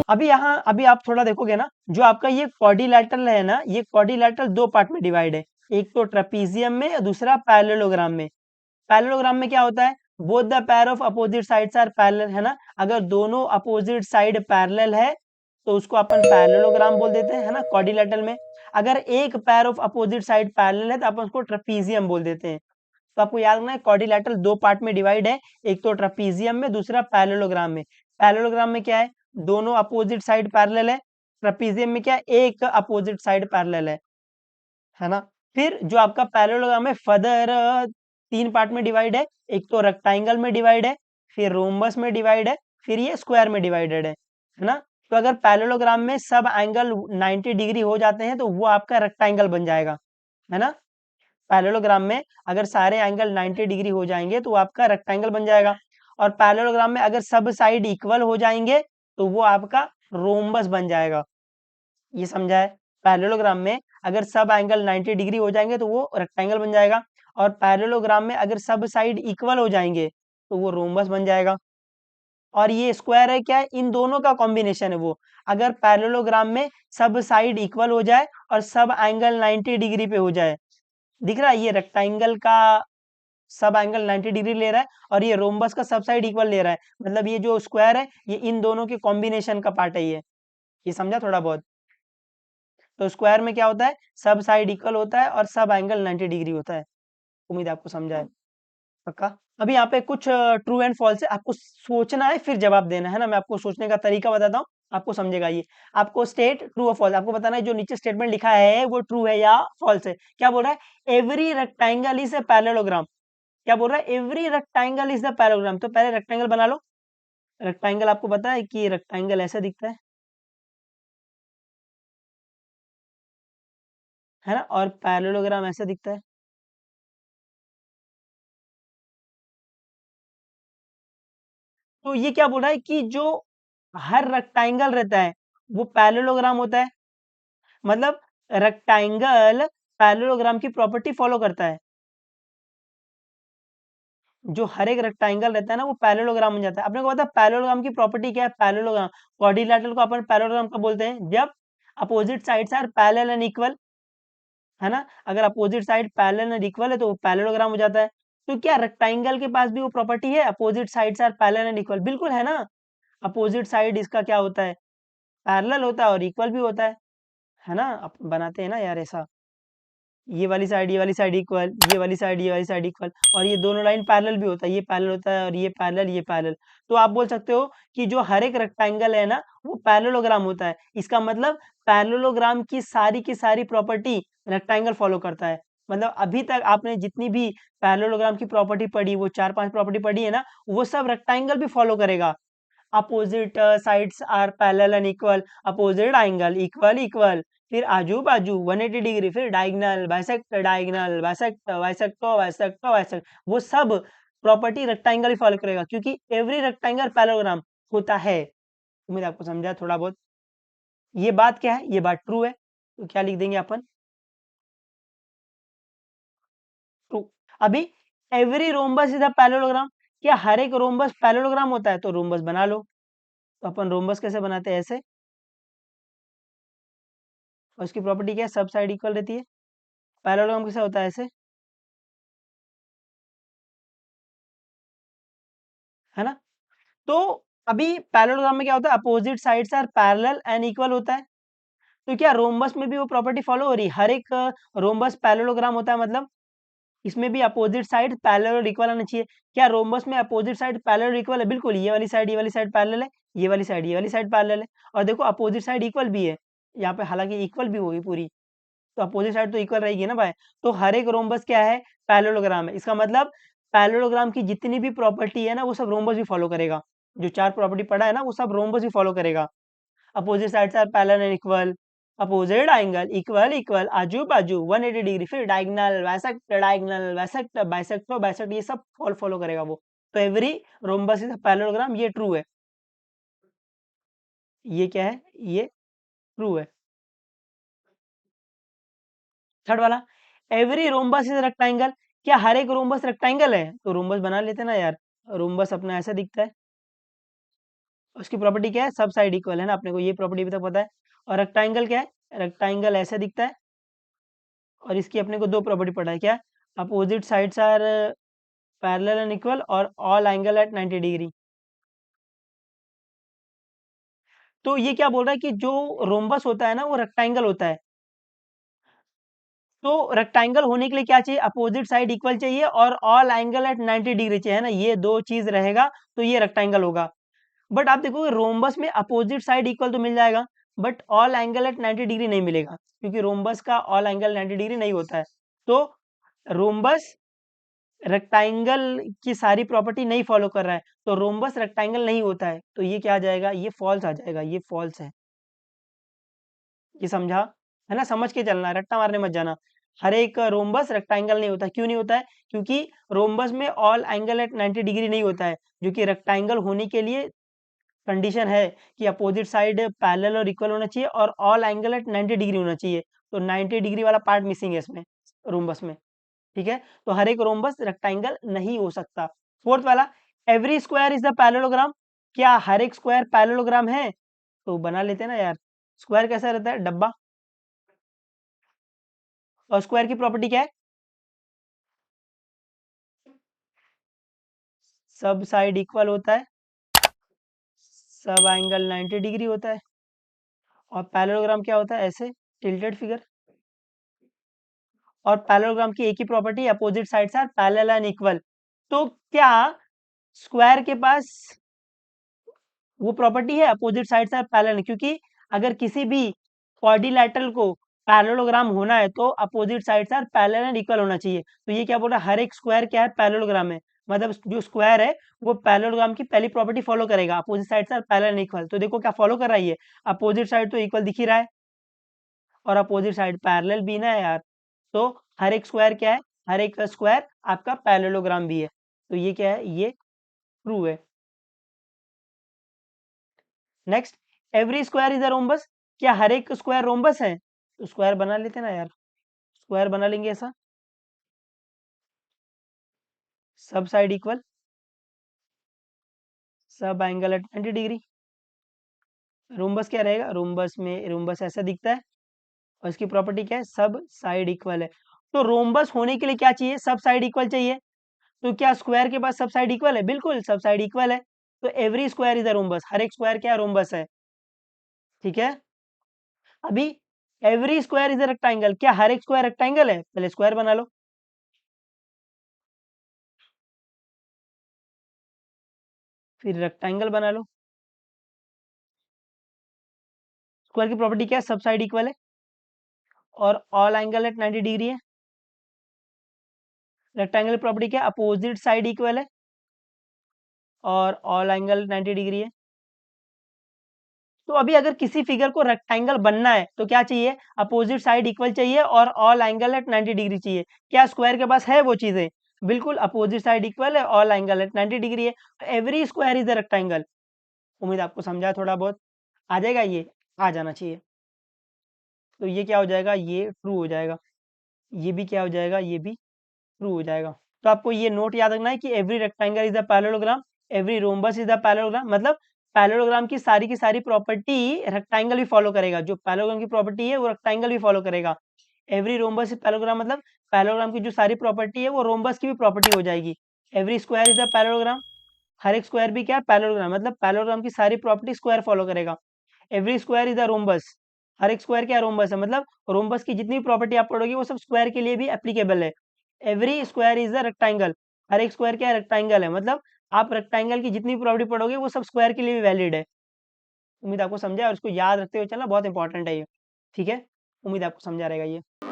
अभी आप थोड़ा देखोगे ना, जो आपका ये क्वाड्रिलैटरल है ना, ये क्वाड्रिलैटरल दो पार्ट में डिवाइड है, एक तो ट्रेपीजियम में और दूसरा पैरेललोग्राम में। पैरेललोग्राम में क्या होता है, both the pair of opposite sides are parallel, है ना, अगर दोनों अपोजिट साइड पैरेलल है तो उसको अपन पैरेललोग्राम बोल देते हैं, है ना, क्वाड्रिलैटरल में। अगर एक pair of opposite side parallel है तो अपन उसको ट्रेपीजियम बोल देते हैं। तो आपको याद रखना है, क्वाड्रिलैटरल दो पार्ट में डिवाइड है, एक तो ट्रेपीजियम में, दूसरा पैरेललोग्राम में। पैरेललोग्राम में क्या है, दोनों अपोजिट साइड पैरेलल है, ट्रेपीजियम में क्या है, एक अपोजिट साइड पैरेलल है ना। फिर जो आपका पैरेललोग्राम है फर्दर तीन पार्ट में डिवाइड है, एक तो रेक्टेंगल में डिवाइड है, फिर रोम्बस में डिवाइड है, फिर ये स्क्वायर में डिवाइडेड है ना। तो अगर पैरेललोग्राम में सब एंगल 90 डिग्री हो जाते हैं तो वो आपका रेक्टेंगल बन जाएगा, है ना। पैरेललोग्राम में अगर सारे एंगल 90 डिग्री हो जाएंगे तो वो आपका रेक्टेंगल बन जाएगा। और पैरेललोग्राम में अगर सब साइड इक्वल हो जाएंगे तो वो आपका रोम्बस बन जाएगा। ये समझा है, पैरेललोग्राम में अगर सब एंगल 90 डिग्री हो जाएंगे तो वो रेक्टेंगल बन जाएगा, और पैरेललोग्राम में अगर सब साइड इक्वल हो जाएंगे तो वो रोम्बस बन जाएगा। और ये स्क्वायर है, क्या है, इन दोनों का कॉम्बिनेशन है वो। अगर पैरेललोग्राम में सब साइड इक्वल हो जाए और सब एंगल 90 डिग्री पे हो जाए, दिख रहा है, ये रेक्टेंगल का सब एंगल 90 डिग्री ले रहा है और ये रोम्बस का सब साइड इक्वल ले रहा है, मतलब ये जो स्क्वायर है ये इन दोनों के कॉम्बिनेशन का पार्ट है ये समझा थोड़ा बहुत। तो स्क्वायर में क्या होता है, सब साइड इक्वल होता है और सब एंगल 90 डिग्री होता है। उम्मीद है आपको समझा है, पक्का। अभी यहाँ पे कुछ ट्रू एंड फॉल्स है, आपको सोचना है फिर जवाब देना है ना। मैं आपको सोचने का तरीका बताता हूँ, आपको समझेगा ये। आपको स्टेट ट्रू और फॉल्स आपको बताना है, जो नीचे स्टेटमेंट लिखा है वो ट्रू है या फॉल्स है। क्या बोल रहा है, every rectangle is a parallelogram. क्या बोल रहा है, every rectangle is the parallelogram. तो पहले रेक्टेंगल बना लो। रेक्टेंगल आपको पता है कि रेक्टेंगल ऐसा दिखता है ना, और पैरेललोग्राम ऐसा दिखता है। तो ये क्या बोल रहा है कि जो हर रेक्टेंगल रहता है वो पैरेललोग्राम होता है, मतलब रेक्टेंगल पैरेललोग्राम की प्रॉपर्टी फॉलो करता है। जो हर एक रेक्टेंगल रहता है ना वो पैरेललोग्राम बन जाता है। अपने को पता है पैरेललोग्राम की प्रॉपर्टी क्या है, पैरेललोग्राम क्वाड्रिलैटरल को अपन पैरेललोग्राम का बोलते हैं जब opposite sides are parallel and equal, है ना। अगर opposite side parallel and equal है तो वो पैरेललोग्राम हो जाता है। तो क्या रेक्टेंगल के पास भी वो प्रॉपर्टी है, opposite sides are parallel and equal, बिल्कुल है ना। अपोजिट साइड इसका क्या होता है, पैरेलल होता है और इक्वल भी होता है ना। बनाते हैं ना यार ऐसा, ये वाली साइड ये वाली साइड इक्वल, ये वाली साइड ये वाली साइड इक्वल, और ये दोनों लाइन पैरेलल भी होता है, ये पैरेलल होता है और ये पैरेलल ये पैरेलल। तो आप बोल सकते हो कि जो हर एक रेक्टेंगल है ना वो पैरेललोग्राम होता है। इसका मतलब पैरेललोग्राम की सारी प्रॉपर्टी रेक्टेंगल फॉलो करता है। मतलब अभी तक आपने जितनी भी पैरेललोग्राम की प्रॉपर्टी पढ़ी, वो 4-5 प्रॉपर्टी पढ़ी है ना, वो सब रेक्टेंगल भी फॉलो करेगा। Opposite sides are parallel and equal, opposite angle equal equal, फिर आजू बाजू 180 डिग्री, फिर diagonal diagonal bisect bisect bisect bisect, वो सब प्रॉपर्टी रेक्टेंगल ही फॉलो करेगा क्योंकि एवरी रेक्टेंगल पैरेललोग्राम होता है। उम्मीद आपको समझा थोड़ा बहुत। ये बात क्या है, ये बात ट्रू है, तो क्या लिख देंगे अपन, ट्रू। अभी every rhombus is a parallelogram, क्या हर एक रोम्बस पैरेललोग्राम होता है, तो रोम्बस बना लो। तो अपन रोम्बस कैसे बनाते हैं, ऐसे, और इसकी प्रॉपर्टी क्या है, सब साइड इक्वल रहती है। पैरेललोग्राम कैसे होता है, ऐसे, है ना। तो अभी पैरेललोग्राम में क्या होता है, opposite sides are parallel and equal होता है। तो क्या रोम्बस में भी वो प्रॉपर्टी फॉलो हो रही है, हर एक रोम्बस पैरेललोग्राम होता है, मतलब इसमें भी अपोजिट साइड पैरेलल और इक्वल आना चाहिए। क्या रोम्बस में अपोजिट साइड पैरेलल और इक्वल है, बिल्कुल, ये वाली साइड पैरेलल है, ये वाली साइड पैरेलल है, और देखो अपोजिट साइड इक्वल भी है यहाँ पे, हालांकि इक्वल भी होगी पूरी, तो अपोजिट साइड तो इक्वल रहेगी ना भाई। तो हर एक रोम्बस क्या है, पैरेललोग्राम है। इसका मतलब पैरेललोग्राम की जितनी भी प्रॉपर्टी है ना वो सब रोम्बस भी फॉलो करेगा। जो चार प्रॉपर्टी पढ़ा है ना वो सब रोम्बस भी फॉलो करेगा। Opposite sides are parallel and equal, opposite angle equal equal, आजू बाजू 180 डिग्री, फिर डायगनल बाइसेक्ट बाइसेक्टो बाइसेक्ट, ये सब फॉलो करेगा वो। तो एवरी रोम्बस इज पैरेललोग्राम, ये ट्रू है। ये क्या है, ये ट्रू है। थर्ड वाला, एवरी रोम्बस इज रेक्टेंगल, क्या हर एक रोम्बस रेक्टेंगल है, तो रोम्बस बना लेते ना यार। रोम्बस अपना ऐसा दिखता है, उसकी प्रॉपर्टी क्या है, सब साइड इक्वल है ना, अपने को ये प्रॉपर्टी अभी तक पता है। और रेक्टांगल क्या है, रेक्टांगल ऐसे दिखता है, और इसकी अपने को दो प्रॉपर्टी पता है, क्या, opposite sides are parallel and equal और ऑल एंगल एट 90 डिग्री। तो ये क्या बोल रहा है कि जो रोम्बस होता है ना वो रेक्टेंगल होता है। तो रेक्टेंगल होने के लिए क्या चाहिए, अपोजिट साइड इक्वल चाहिए और ऑल एंगल एट 90 डिग्री चाहिए, है ना, ये दो चीज रहेगा तो ये रेक्टेंगल होगा। बट आप देखोगे रोम्बस में अपोजिट साइड इक्वल तो मिल जाएगा, but all angle at 90 degree नहीं मिलेगा, क्योंकि रोम्बस का ऑल एंगल 90 डिग्री नहीं होता है। तो रोम्बस रेक्टेंगल की सारी प्रॉपर्टी नहीं फॉलो कर रहा है, तो रोम्बस रेक्टेंगल नहीं होता है, तो ये क्या आ जाएगा, ये फॉल्स आ जाएगा, ये फॉल्स है। ये समझा, है ना, समझ के चलना है, रट्टा मारने मत जाना। हर एक रोम्बस रेक्टेंगल नहीं होता, क्यों नहीं होता है, क्योंकि रोम्बस में ऑल एंगल एट 90 डिग्री नहीं होता है, जो कि रेक्टेंगल होने के लिए कंडीशन है कि अपोजिट साइड पैरेलल और इक्वल होना चाहिए और ऑल एंगल एट 90 डिग्री होना चाहिए। तो 90 डिग्री वाला पार्ट मिसिंग है इसमें, रोम्बस में। ठीक है, तो हर एक रोम्बस रेक्टेंगल नहीं हो सकता। फोर्थ वाला, every square is the parallelogram, क्या हर एक स्क्वायर पैरेललोग्राम है, तो बना लेते हैं ना यार। स्क्वायर कैसा रहता है, डब्बा। और स्क्वायर की प्रॉपर्टी क्या है, सब साइड इक्वल होता है, सब एंगल 90 डिग्री होता है। और पैरेललोग्राम क्या होता है, ऐसे टिल्टेड फिगर। और पैरेललोग्राम की एक ही property, opposite sides are parallel and equal. तो क्या स्क्वायर के पास वो प्रॉपर्टी है, अपोजिट साइड्स आर पैरेलल, क्योंकि अगर किसी भी क्वाड्रिलैटरल को पैरेललोग्राम होना है तो opposite sides are parallel and equal होना चाहिए। तो ये क्या बोल रहा है, हर एक स्क्वायर क्या है, पैरेललोग्राम है, मतलब जो स्क्वायर है वो पैरेललोग्राम की पहली प्रॉपर्टी फॉलो करेगा, opposite sides are parallel and equal. तो देखो क्या फॉलो कर रहा है ये, अपोजिट साइड तो इक्वल दिख ही रहा है, और अपोजिट साइड पैरेलल भी ना है यार। तो हर एक स्क्वायर क्या है, हर एक स्क्वायर आपका पैरेललोग्राम भी है। तो ये क्या है, ये ट्रू है। Next, every square is a rhombus, क्या हर एक स्क्वायर रोम्बस है, तो स्क्वायर बना लेते हैं ना यार। स्क्वायर बना लेंगे ऐसा, सब साइड इक्वल, सब एंगल एट 90 डिग्री। रोम्बस क्या रहेगा, रोम्बस में रोम्बस ऐसा दिखता है, और इसकी प्रॉपर्टी क्या है, सब साइड इक्वल है। तो रोम्बस होने के लिए क्या चाहिए, सब साइड इक्वल चाहिए। तो क्या स्क्वायर के पास सब साइड इक्वल है, बिल्कुल सब साइड इक्वल है। तो every square is a rhombus, हर एक स्क्वायर क्या है, रोम्बस है। ठीक है, अभी every square is a rectangle, क्या हर एक स्क्वायर रेक्टेंगल है, पहले स्क्वायर बना लो, फिर रेक्टेंगल बना लो। स्क्वायर की प्रॉपर्टी क्या है, सब साइड इक्वल है और ऑल एंगल एट 90 डिग्री है। रेक्टेंगल की प्रॉपर्टी क्या है, अपोजिट साइड इक्वल है और ऑल एंगल 90 डिग्री है। तो अभी अगर किसी फिगर को रेक्टेंगल बनना है तो क्या चाहिए, अपोजिट साइड इक्वल चाहिए और ऑल एंगल एट 90 डिग्री चाहिए। क्या स्क्वायर के पास है वो चीजें, बिल्कुल अपोजिट साइड इक्वल है, ऑल एंगल एट 90 डिग्री है। Every square is a rectangle. उम्मीद आपको समझा, थोड़ा बहुत आ जाएगा, ये आ जाना चाहिए। तो ये क्या हो जाएगा, ये ट्रू हो जाएगा, ये भी क्या हो जाएगा, ये भी ट्रू हो जाएगा। तो आपको ये नोट याद रखना है कि every rectangle is a parallelogram, every rhombus is a parallelogram, मतलब पैरेललोग्राम की सारी प्रॉपर्टी रेक्टेंगल भी फॉलो करेगा, जो पैरेललोग्राम की प्रॉपर्टी है वो रेक्टेंगल भी फॉलो करेगा। एवरी रोम्बस इज पैरेललोग्राम, मतलब पैरेललोग्राम की जो सारी प्रॉपर्टी है वो रोम्बस की भी प्रॉपर्टी हो जाएगी। Every square is a parallelogram, हर एक स्क्वायर भी क्या है, पैरेललोग्राम, मतलब पैरेललोग्राम की सारी प्रॉपर्टी स्क्वायर फॉलो करेगा। Every square is a rhombus, हर एक स्क्वायर क्या है, रोम्बस है, मतलब रोम्बस की जितनी प्रॉपर्टी आप पढ़ोगे वो सब स्क्वायर के लिए भी एप्लीकेबल है। Every square is a rectangle, हर एक स्क्वायर क्या है, रेक्टेंगल है, मतलब आप रेक्टेंगल की जितनी प्रॉपर्टी पढ़ोगे वो सब स्क्वायर के लिए भी वैलिड है। उम्मीद आपको समझा, और इसको याद रखते हुए चलना बहुत इंपॉर्टेंट है ये। ठीक है, उम्मीद आपको समझा रहेगा ये।